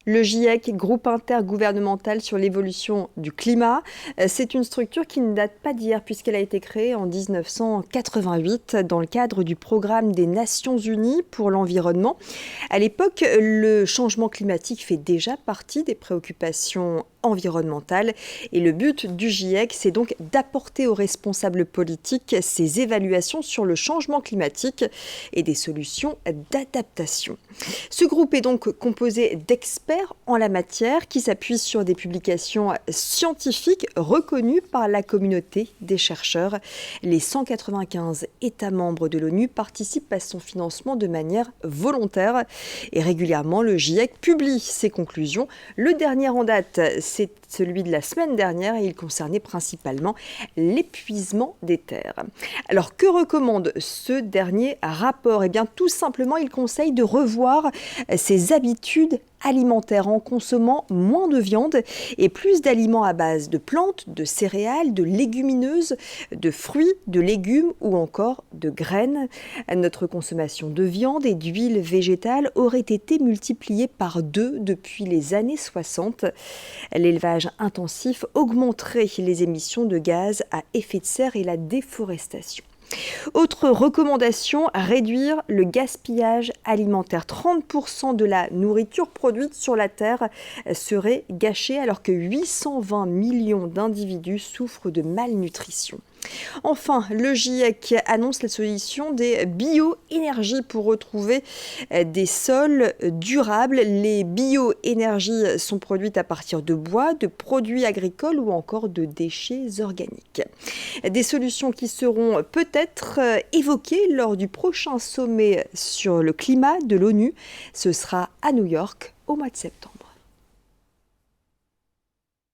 Le GIEC, groupe intergouvernemental sur l'évolution du climat, c'est une structure qui ne date pas d'hier puisqu'elle a été créée en 1988 dans le cadre du programme des Nations Unies pour l'environnement. À l'époque, le changement climatique fait déjà partie des préoccupations environnementales et le but du GIEC, c'est donc d'apporter aux responsables politiques ces évaluations sur le changement climatique et des solutions d'adaptation. Ce groupe est donc composé d'experts en la matière qui s'appuient sur des publications scientifiques reconnues par la communauté des chercheurs. Les 195 États membres de l'ONU participent à son financement de manière volontaire et régulièrement le GIEC publie ses conclusions. Le dernier en date, c'est celui de la semaine dernière et il concernait principalement l'épuisement des terres. Alors que recommande ce dernier rapport ? Eh bien tout simplement, il conseille de revoir ses habitudes alimentaires en consommant moins de viande et plus d'aliments à base de plantes, de céréales, de légumineuses, de fruits, de légumes ou encore de graines. Notre consommation de viande et d'huile végétale aurait été multipliée par 2 depuis les années 60. L'élevage intensif augmenterait les émissions de gaz à effet de serre et la déforestation. Autre recommandation, réduire le gaspillage alimentaire. 30% de la nourriture produite sur la Terre serait gâchée alors que 820 millions d'individus souffrent de malnutrition. Enfin, le GIEC annonce la solution des bioénergies pour retrouver des sols durables. Les bioénergies sont produites à partir de bois, de produits agricoles ou encore de déchets organiques. Des solutions qui seront peut-être évoquées lors du prochain sommet sur le climat de l'ONU. Ce sera à New York au mois de septembre.